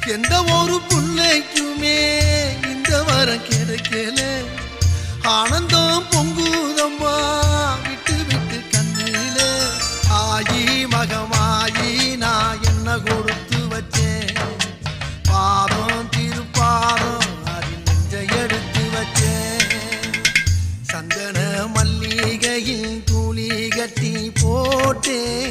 எந்த ஒரு புள்ளைக்குமே இந்த வரம் கிடைக்கல. ஆனந்தம் பொங்குதம்மா விட்டு விட்டு கண்ணில. ஆயி மகமாயி நான் என்ன கொடுத்து வச்சேன். பாதம் திருப்பாதம் அதில் நெஞ்ச எடுத்து வச்சேன். சந்தன மல்லிகையில் தூளி கட்டி போட்டேன்.